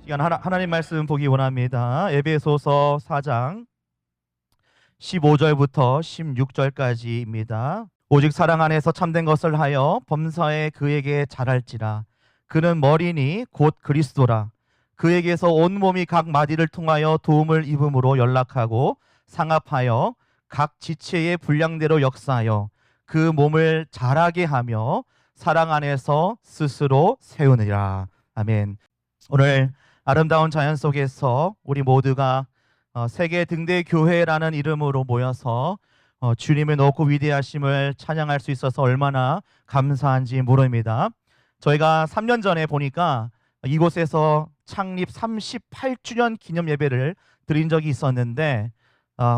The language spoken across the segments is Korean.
시간 하나님 말씀 보기 원합니다. 에베소서 4장 15절부터 16절까지입니다. 오직 사랑 안에서 참된 것을 하여 범사에 그에게 잘할지라. 그는 머리니 곧 그리스도라. 그에게서 온 몸이 각 마디를 통하여 도움을 입음으로 연락하고 상합하여 각 지체의 분량대로 역사하여 그 몸을 자라게 하며 사랑 안에서 스스로 세우느니라. 아멘. 오늘 아름다운 자연 속에서 우리 모두가 세계 등대 교회라는 이름으로 모여서 주님의 높고 위대하심을 찬양할 수 있어서 얼마나 감사한지 모릅니다. 저희가 3년 전에 보니까 이곳에서 창립 38주년 기념 예배를 드린 적이 있었는데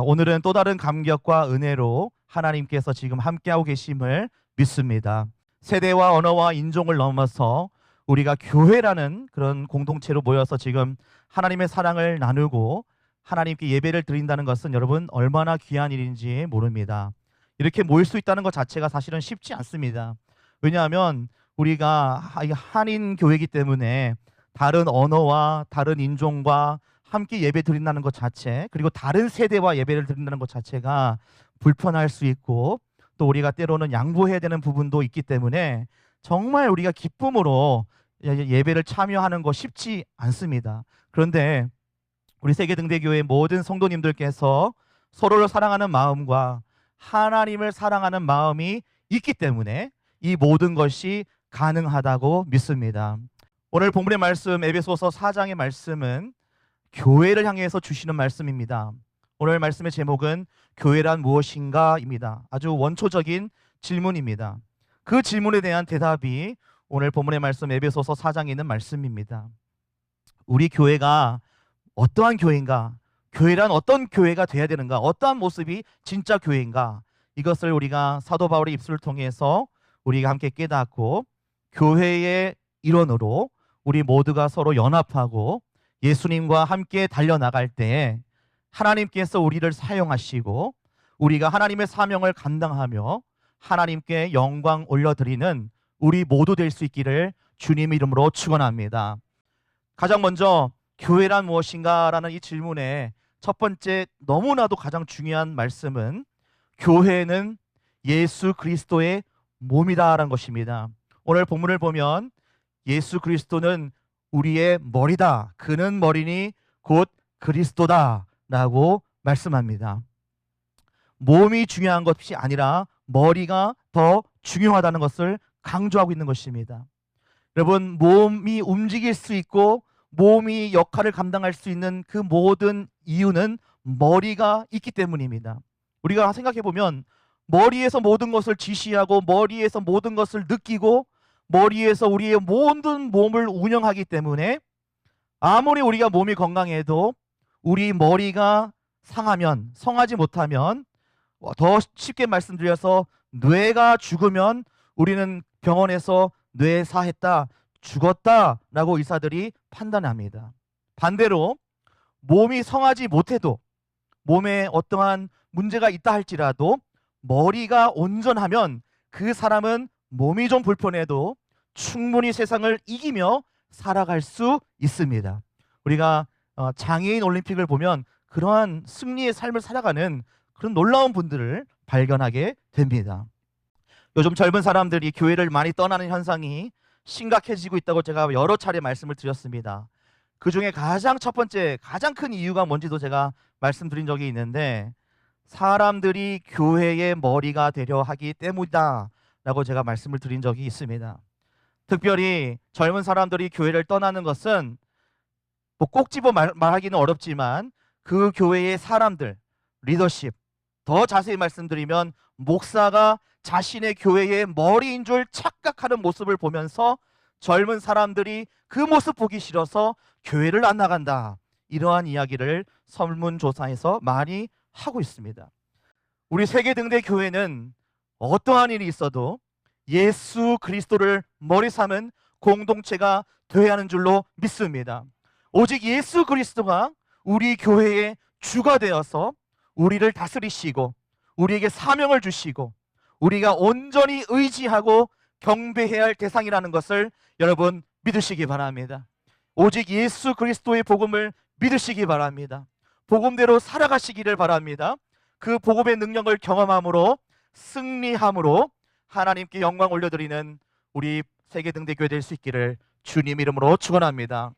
오늘은 또 다른 감격과 은혜로 하나님께서 지금 함께하고 계심을 믿습니다. 세대와 언어와 인종을 넘어서 우리가 교회라는 그런 공동체로 모여서 지금 하나님의 사랑을 나누고 하나님께 예배를 드린다는 것은 여러분 얼마나 귀한 일인지 모릅니다. 이렇게 모일 수 있다는 것 자체가 사실은 쉽지 않습니다. 왜냐하면 우리가 한인 교회이기 때문에 다른 언어와 다른 인종과 함께 예배 드린다는 것 자체, 그리고 다른 세대와 예배를 드린다는 것 자체가 불편할 수 있고 또 우리가 때로는 양보해야 되는 부분도 있기 때문에 정말 우리가 기쁨으로 예배를 참여하는 거 쉽지 않습니다. 그런데 우리 세계등대교회 모든 성도님들께서 서로를 사랑하는 마음과 하나님을 사랑하는 마음이 있기 때문에 이 모든 것이 가능하다고 믿습니다. 오늘 본문의 말씀, 에베소서 4장의 말씀은 교회를 향해서 주시는 말씀입니다. 오늘 말씀의 제목은 교회란 무엇인가입니다. 아주 원초적인 질문입니다. 그 질문에 대한 대답이 오늘 본문의 말씀 에베소서 4장에 있는 말씀입니다. 우리 교회가 어떠한 교회인가? 교회란 어떤 교회가 돼야 되는가? 어떠한 모습이 진짜 교회인가? 이것을 우리가 사도 바울의 입술을 통해서 우리가 함께 깨닫고 교회의 일원으로 우리 모두가 서로 연합하고 예수님과 함께 달려나갈 때 하나님께서 우리를 사용하시고 우리가 하나님의 사명을 감당하며 하나님께 영광 올려드리는 우리 모두 될 수 있기를 주님 이름으로 축원합니다. 가장 먼저 교회란 무엇인가라는 이 질문의 첫 번째 너무나도 가장 중요한 말씀은 교회는 예수 그리스도의 몸이다라는 것입니다. 오늘 본문을 보면 예수 그리스도는 우리의 머리다. 그는 머리니 곧 그리스도다 라고 말씀합니다. 몸이 중요한 것이 아니라 머리가 더 중요하다는 것을 강조하고 있는 것입니다. 여러분, 몸이 움직일 수 있고 몸이 역할을 감당할 수 있는 그 모든 이유는 머리가 있기 때문입니다. 우리가 생각해 보면 머리에서 모든 것을 지시하고 머리에서 모든 것을 느끼고 머리에서 우리의 모든 몸을 운영하기 때문에 아무리 우리가 몸이 건강해도 우리 머리가 상하면, 성하지 못하면, 더 쉽게 말씀드려서 뇌가 죽으면 우리는 병원에서 뇌사했다, 죽었다라고 의사들이 판단합니다. 반대로 몸이 성하지 못해도 몸에 어떠한 문제가 있다 할지라도 머리가 온전하면 그 사람은 몸이 좀 불편해도 충분히 세상을 이기며 살아갈 수 있습니다. 우리가 장애인 올림픽을 보면 그러한 승리의 삶을 살아가는 그런 놀라운 분들을 발견하게 됩니다. 요즘 젊은 사람들이 교회를 많이 떠나는 현상이 심각해지고 있다고 제가 여러 차례 말씀을 드렸습니다. 그 중에 가장 첫 번째, 가장 큰 이유가 뭔지도 제가 말씀드린 적이 있는데 사람들이 교회의 머리가 되려 하기 때문이다 라고 제가 말씀을 드린 적이 있습니다. 특별히 젊은 사람들이 교회를 떠나는 것은 꼭 집어 말하기는 어렵지만 그 교회의 사람들, 리더십, 더 자세히 말씀드리면 목사가 자신의 교회의 머리인 줄 착각하는 모습을 보면서 젊은 사람들이 그 모습 보기 싫어서 교회를 안 나간다. 이러한 이야기를 설문조사에서 많이 하고 있습니다. 우리 세계등대 교회는 어떠한 일이 있어도 예수 그리스도를 머리 삼은 공동체가 되어야 하는 줄로 믿습니다. 오직 예수 그리스도가 우리 교회의 주가 되어서 우리를 다스리시고 우리에게 사명을 주시고 우리가 온전히 의지하고 경배해야 할 대상이라는 것을 여러분 믿으시기 바랍니다. 오직 예수 그리스도의 복음을 믿으시기 바랍니다. 복음대로 살아가시기를 바랍니다. 그 복음의 능력을 경험함으로 승리함으로 하나님께 영광 올려드리는 우리 세계등대교회 될 수 있기를 주님 이름으로 축원합니다.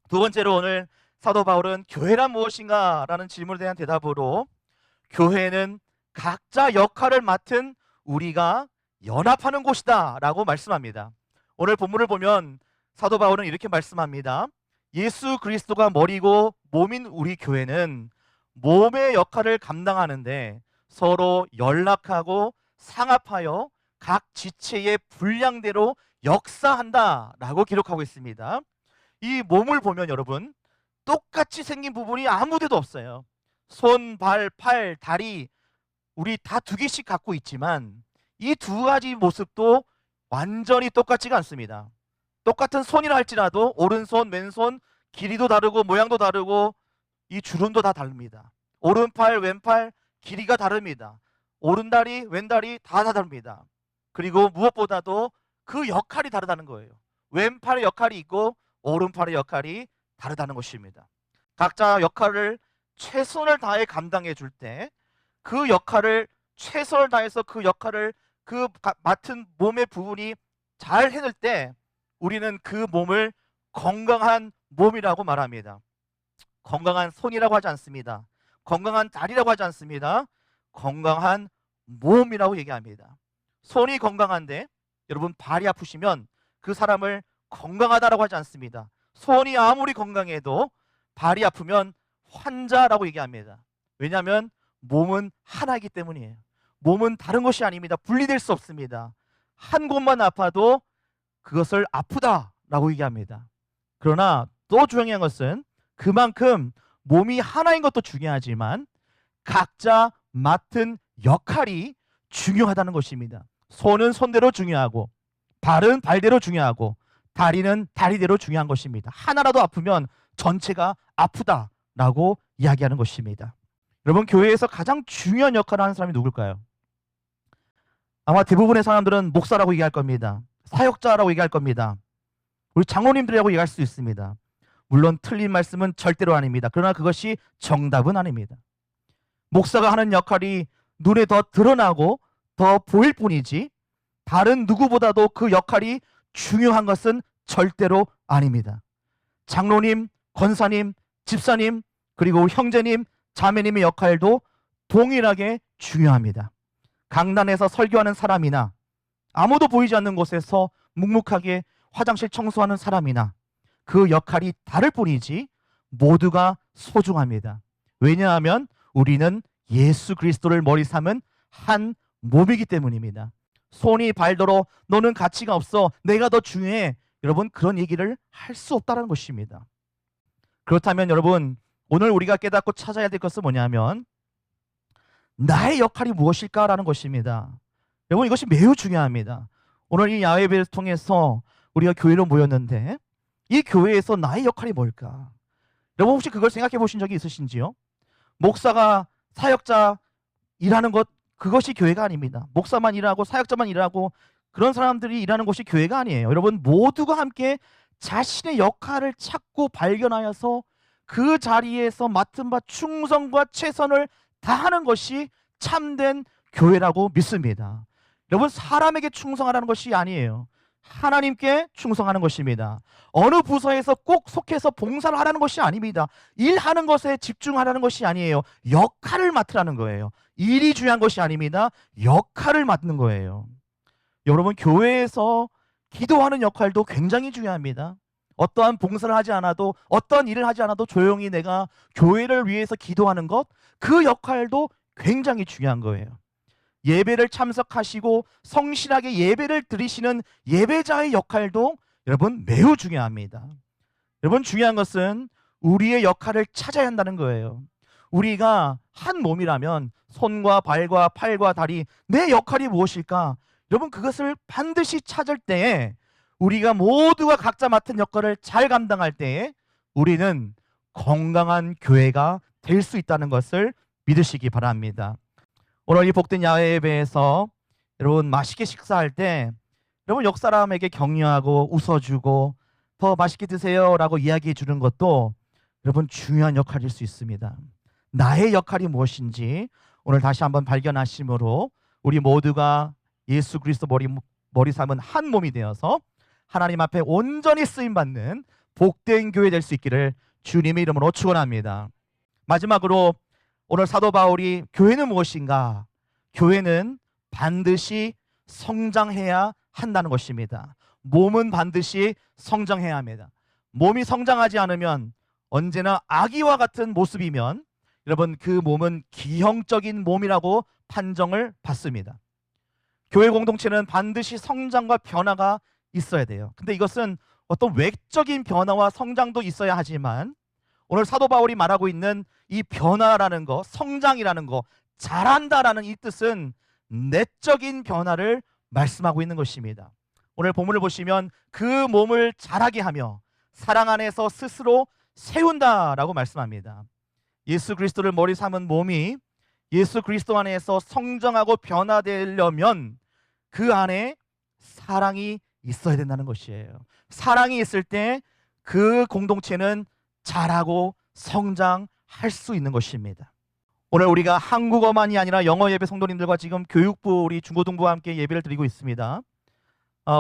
두 번째로 오늘 사도 바울은 교회란 무엇인가? 라는 질문에 대한 대답으로 교회는 각자 역할을 맡은 우리가 연합하는 곳이다 라고 말씀합니다. 오늘 본문을 보면 사도 바울은 이렇게 말씀합니다. 예수 그리스도가 머리고 몸인 우리 교회는 몸의 역할을 감당하는데 서로 연락하고 상합하여 각 지체의 분량대로 역사한다 라고 기록하고 있습니다. 이 몸을 보면 여러분 똑같이 생긴 부분이 아무 데도 없어요. 손, 발, 팔, 다리 우리 다 두 개씩 갖고 있지만 이 두 가지 모습도 완전히 똑같지가 않습니다. 똑같은 손이라 할지라도 오른손, 왼손 길이도 다르고 모양도 다르고 이 주름도 다 다릅니다. 오른팔, 왼팔 길이가 다릅니다. 오른다리, 왼다리 다 다릅니다. 그리고 무엇보다도 그 역할이 다르다는 거예요. 왼팔의 역할이 있고 오른팔의 역할이 다르다는 것입니다. 각자 역할을 최선을 다해 감당해 줄 때 그 역할을 최선을 다해서 그 역할을 그 맡은 몸의 부분이 잘 해낼 때 우리는 그 몸을 건강한 몸이라고 말합니다. 건강한 손이라고 하지 않습니다. 건강한 다리라고 하지 않습니다. 건강한 몸이라고 얘기합니다. 손이 건강한데 여러분 발이 아프시면 그 사람을 건강하다라고 하지 않습니다. 손이 아무리 건강해도 발이 아프면 환자라고 얘기합니다. 왜냐하면 몸은 하나이기 때문이에요. 몸은 다른 것이 아닙니다. 분리될 수 없습니다. 한 곳만 아파도 그것을 아프다라고 얘기합니다. 그러나 또 중요한 것은 그만큼 몸이 하나인 것도 중요하지만 각자 맡은 역할이 중요하다는 것입니다. 손은 손대로 중요하고 발은 발대로 중요하고 다리는 다리대로 중요한 것입니다. 하나라도 아프면 전체가 아프다라고 이야기하는 것입니다. 여러분 교회에서 가장 중요한 역할을 하는 사람이 누굴까요? 아마 대부분의 사람들은 목사라고 얘기할 겁니다. 사역자라고 얘기할 겁니다. 우리 장로님들이라고 얘기할 수 있습니다. 물론 틀린 말씀은 절대로 아닙니다. 그러나 그것이 정답은 아닙니다. 목사가 하는 역할이 눈에 더 드러나고 더 보일 뿐이지 다른 누구보다도 그 역할이 중요한 것은 절대로 아닙니다. 장로님, 권사님, 집사님, 그리고 형제님, 자매님의 역할도 동일하게 중요합니다. 강단에서 설교하는 사람이나 아무도 보이지 않는 곳에서 묵묵하게 화장실 청소하는 사람이나 그 역할이 다를 뿐이지 모두가 소중합니다. 왜냐하면 우리는 예수 그리스도를 머리 삼은 한 몸이기 때문입니다. 손이 발더러 너는 가치가 없어, 내가 더 중요해, 여러분 그런 얘기를 할 수 없다는 것입니다. 그렇다면 여러분 오늘 우리가 깨닫고 찾아야 될 것은 뭐냐면 나의 역할이 무엇일까라는 것입니다. 여러분 이것이 매우 중요합니다. 오늘 이 야외 예배를 통해서 우리가 교회로 모였는데 이 교회에서 나의 역할이 뭘까? 여러분 혹시 그걸 생각해 보신 적이 있으신지요? 목사가 사역자 일하는 것 그것이 교회가 아닙니다. 목사만 일하고 사역자만 일하고 그런 사람들이 일하는 곳이 교회가 아니에요. 여러분 모두가 함께 자신의 역할을 찾고 발견하여서 그 자리에서 맡은 바 충성과 최선을 다하는 것이 참된 교회라고 믿습니다. 여러분 사람에게 충성하라는 것이 아니에요. 하나님께 충성하는 것입니다. 어느 부서에서 꼭 속해서 봉사를 하라는 것이 아닙니다. 일하는 것에 집중하라는 것이 아니에요. 역할을 맡으라는 거예요. 일이 중요한 것이 아닙니다. 역할을 맡는 거예요. 여러분 교회에서 기도하는 역할도 굉장히 중요합니다. 어떠한 봉사를 하지 않아도 어떠한 일을 하지 않아도 조용히 내가 교회를 위해서 기도하는 것 그 역할도 굉장히 중요한 거예요. 예배를 참석하시고 성실하게 예배를 드리시는 예배자의 역할도 여러분 매우 중요합니다. 여러분 중요한 것은 우리의 역할을 찾아야 한다는 거예요. 우리가 한 몸이라면 손과 발과 팔과 다리 내 역할이 무엇일까? 여러분 그것을 반드시 찾을 때에 우리가 모두가 각자 맡은 역할을 잘 감당할 때에 우리는 건강한 교회가 될 수 있다는 것을 믿으시기 바랍니다. 오늘 이 복된 야외 예배에서 여러분 맛있게 식사할 때 여러분 옆 사람에게 격려하고 웃어주고 더 맛있게 드세요라고 이야기해 주는 것도 여러분 중요한 역할일 수 있습니다. 나의 역할이 무엇인지 오늘 다시 한번 발견하심으로 우리 모두가 예수 그리스도 머리 삼은 한 몸이 되어서 하나님 앞에 온전히 쓰임 받는 복된 교회 될 수 있기를 주님의 이름으로 축원합니다. 마지막으로 오늘 사도 바울이 교회는 무엇인가? 교회는 반드시 성장해야 한다는 것입니다. 몸은 반드시 성장해야 합니다. 몸이 성장하지 않으면 언제나 아기와 같은 모습이면 여러분 그 몸은 기형적인 몸이라고 판정을 받습니다. 교회 공동체는 반드시 성장과 변화가 있어야 돼요. 근데 이것은 어떤 외적인 변화와 성장도 있어야 하지만 오늘 사도 바울이 말하고 있는 이 변화라는 거, 성장이라는 거, 자란다라는 이 뜻은 내적인 변화를 말씀하고 있는 것입니다. 오늘 본문을 보시면 그 몸을 자라게 하며 사랑 안에서 스스로 세운다라고 말씀합니다. 예수 그리스도를 머리 삼은 몸이 예수 그리스도 안에서 성장하고 변화되려면 그 안에 사랑이 있어야 된다는 것이에요. 사랑이 있을 때 그 공동체는 자라고 성장할 수 있는 것입니다. 오늘 우리가 한국어만이 아니라 영어 예배 성도님들과 지금 교육부 우리 중고등부와 함께 예배를 드리고 있습니다.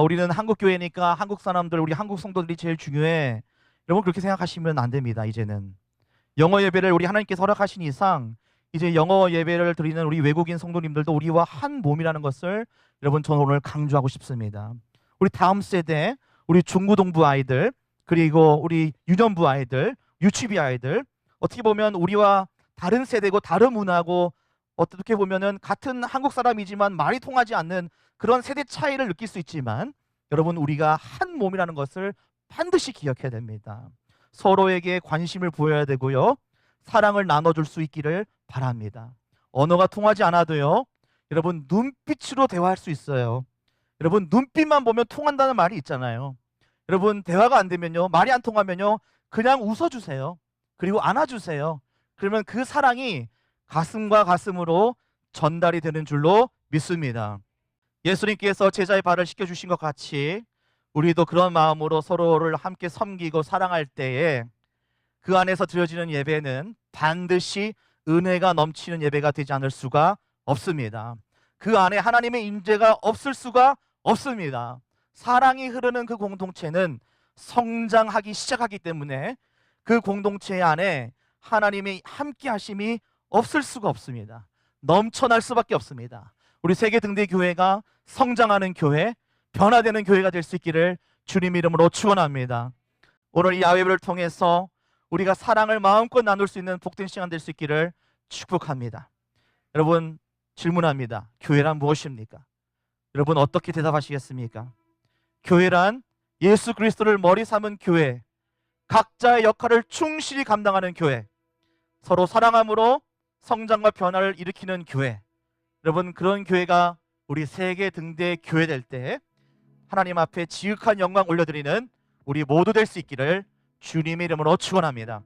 우리는 한국 교회니까 한국 사람들, 우리 한국 성도들이 제일 중요해. 여러분 그렇게 생각하시면 안 됩니다. 이제는 영어 예배를 우리 하나님께서 허락하신 이상 이제 영어 예배를 드리는 우리 외국인 성도님들도 우리와 한 몸이라는 것을 여러분 저는 오늘 강조하고 싶습니다. 우리 다음 세대, 우리 중고등부 아이들, 그리고 우리 유년부 아이들, 유치비 아이들, 어떻게 보면 우리와 다른 세대고 다른 문화고 어떻게 보면은 같은 한국 사람이지만 말이 통하지 않는 그런 세대 차이를 느낄 수 있지만 여러분 우리가 한 몸이라는 것을 반드시 기억해야 됩니다. 서로에게 관심을 보여야 되고요. 사랑을 나눠줄 수 있기를 바랍니다. 언어가 통하지 않아도요. 여러분 눈빛으로 대화할 수 있어요. 여러분 눈빛만 보면 통한다는 말이 있잖아요. 여러분 대화가 안 되면요. 말이 안 통하면요. 그냥 웃어주세요. 그리고 안아주세요. 그러면 그 사랑이 가슴과 가슴으로 전달이 되는 줄로 믿습니다. 예수님께서 제자의 발을 씻겨주신 것 같이 우리도 그런 마음으로 서로를 함께 섬기고 사랑할 때에 그 안에서 드려지는 예배는 반드시 은혜가 넘치는 예배가 되지 않을 수가 없습니다. 그 안에 하나님의 임재가 없을 수가 없습니다. 사랑이 흐르는 그 공동체는 성장하기 시작하기 때문에 그 공동체 안에 하나님의 함께 하심이 없을 수가 없습니다. 넘쳐날 수밖에 없습니다. 우리 세계 등대 교회가 성장하는 교회, 변화되는 교회가 될 수 있기를 주님 이름으로 축원합니다. 오늘 이 야외를 통해서 우리가 사랑을 마음껏 나눌 수 있는 복된 시간 될 수 있기를 축복합니다. 여러분 질문합니다. 교회란 무엇입니까? 여러분 어떻게 대답하시겠습니까? 교회란 예수 그리스도를 머리 삼은 교회, 각자의 역할을 충실히 감당하는 교회, 서로 사랑함으로 성장과 변화를 일으키는 교회. 여러분 그런 교회가 우리 세계 등대 교회 될 때 하나님 앞에 지극한 영광 올려드리는 우리 모두 될 수 있기를 주님의 이름으로 축원합니다.